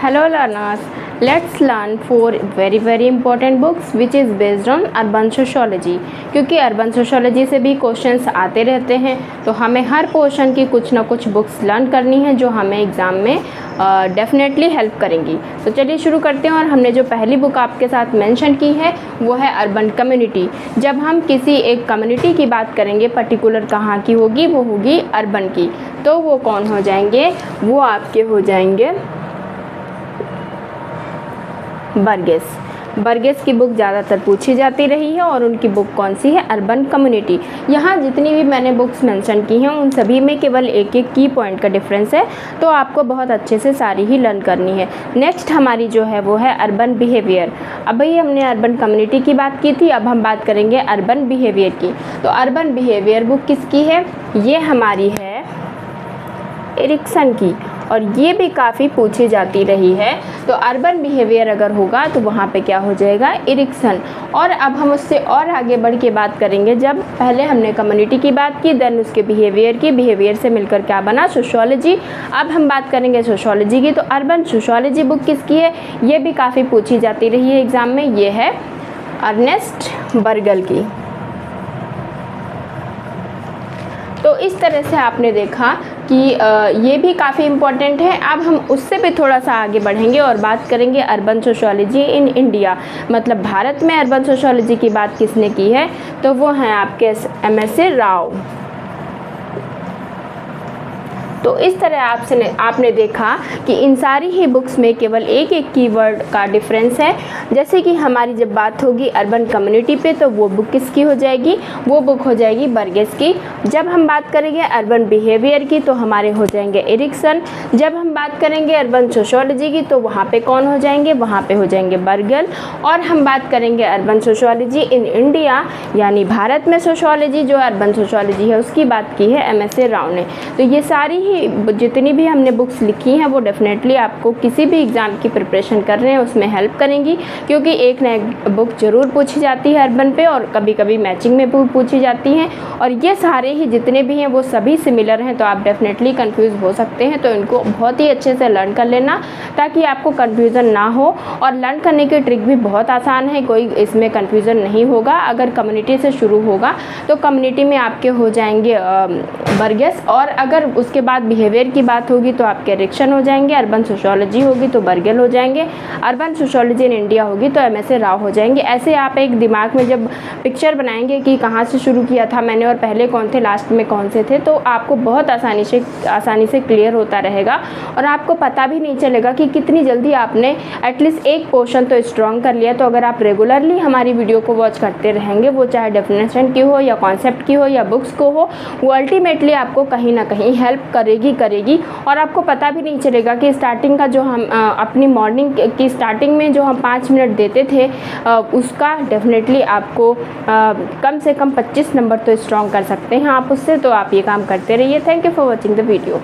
Hello learners, let's learn 4 very important books which is based on urban sociology। क्योंकि urban sociology से भी questions आते रहते हैं तो हमें हर पोर्शन की कुछ ना कुछ बुक्स लर्न करनी है जो हमें एग्ज़ाम में डेफिनेटली हेल्प करेंगी। तो चलिए शुरू करते हैं। और हमने जो पहली बुक आपके साथ मेंशन की है वो है अर्बन कम्युनिटी। जब हम किसी एक कम्युनिटी की बात करेंगे पर्टिकुलर कहाँ की होगी, वो होगी अर्बन की। तो वो कौन हो जाएंगे, वो आपके हो जाएंगे बर्गेस की बुक ज़्यादातर पूछी जाती रही है और उनकी बुक कौन सी है, अर्बन कम्युनिटी। यहाँ जितनी भी मैंने बुक्स मेंशन की हैं उन सभी में केवल एक एक की पॉइंट का डिफरेंस है, तो आपको बहुत अच्छे से सारी ही लर्न करनी है। नेक्स्ट हमारी जो है वो है अर्बन बिहेवियर। अब भाई हमने अर्बन कम्युनिटी की बात की थी, अब हम बात करेंगे अर्बन बिहेवियर की। तो अर्बन बिहेवियर बुक किसकी है, ये हमारी है एरिक्सन की, और ये भी काफ़ी पूछी जाती रही है। तो अर्बन बिहेवियर अगर होगा तो वहाँ पे क्या हो जाएगा, एरिक्सन। और अब हम उससे और आगे बढ़ के बात करेंगे। जब पहले हमने कम्युनिटी की बात की, देन उसके बिहेवियर की, बिहेवियर से मिलकर क्या बना, सोशोलॉजी। अब हम बात करेंगे सोशोलॉजी की। तो अर्बन सोशोलॉजी बुक किसकी है, ये भी काफ़ी पूछी जाती रही है एग्ज़ाम में, ये है अर्नेस्ट बर्गल की। तो इस तरह से आपने देखा कि ये भी काफ़ी इम्पॉर्टेंट है। अब हम उससे भी थोड़ा सा आगे बढ़ेंगे और बात करेंगे अर्बन सोशोलॉजी इन इंडिया, मतलब भारत में अर्बन सोशोलॉजी की बात किसने की है, तो वो हैं आपके MSA राव। तो इस तरह आपने देखा कि इन सारी ही बुक्स में केवल एक एक कीवर्ड का डिफरेंस है। जैसे कि हमारी जब बात होगी अर्बन कम्युनिटी पे तो वो बुक किसकी हो जाएगी, वो बुक हो जाएगी बर्गेस की। जब हम बात करेंगे अर्बन बिहेवियर की तो हमारे हो जाएंगे एरिक्सन। जब हम बात करेंगे अर्बन सोशोलॉजी की तो वहाँ पे कौन हो जाएंगे, वहाँ पे हो जाएंगे बर्गल। और हम बात करेंगे अर्बन सोशोलॉजी इन इंडिया, यानी भारत में सोशोलॉजी, जो अर्बन सोशोलॉजी है उसकी बात की है MSA राव ने। तो ये सारी ही जितनी भी हमने बुक्स लिखी हैं वो डेफिनेटली आपको किसी भी एग्ज़ाम की प्रिपरेशन कर रहे हैं उसमें हेल्प करेंगी, क्योंकि एक न एक बुक ज़रूर पूछी जाती है अर्बन पे और कभी कभी मैचिंग में भी पूछी जाती हैं। और ये सारे ही जितने भी हैं वो सभी सिमिलर हैं, तो आप डेफिनेटली कंफ्यूज हो सकते हैं। तो इनको बहुत ही अच्छे से लर्न कर लेना ताकि आपको कन्फ्यूज़न ना हो। और लर्न करने की ट्रिक भी बहुत आसान है, कोई इसमें कन्फ्यूज़न नहीं होगा। अगर कम्युनिटी से शुरू होगा तो कम्युनिटी में आपके हो जाएंगे बर्गेस, और अगर उसके बाद बिहेवियर की बात होगी तो आपके एरिक्सन हो जाएंगे, अर्बन सोशोलॉजी होगी तो बर्गेल हो जाएंगे, अर्बन सोशोलॉजी इन इंडिया होगी तो MSA राव हो जाएंगे। ऐसे आप एक दिमाग में जब पिक्चर बनाएंगे कि कहाँ से शुरू किया था मैंने और पहले कौन थे, लास्ट में कौन से थे, तो आपको बहुत आसानी से क्लियर होता रहेगा और आपको पता भी नहीं चलेगा कि कितनी जल्दी आपने एटलीस्ट एक पोर्शन तो स्ट्रॉन्ग कर लिया। तो अगर आप रेगुलरली हमारी वीडियो को वॉच करते रहेंगे, वो चाहे डेफिनेशन की हो या कॉन्सेप्ट की हो या बुक्स को हो, वो अल्टीमेटली आपको कहीं ना कहीं हेल्प करेगी। और आपको पता भी नहीं चलेगा कि स्टार्टिंग का जो हम अपनी मॉर्निंग की स्टार्टिंग में जो हम 5 मिनट देते थे उसका डेफिनेटली आपको कम से कम 25 नंबर तो स्ट्रॉन्ग कर सकते हैं आप उससे। तो आप ये काम करते रहिए। Thank you for watching the video.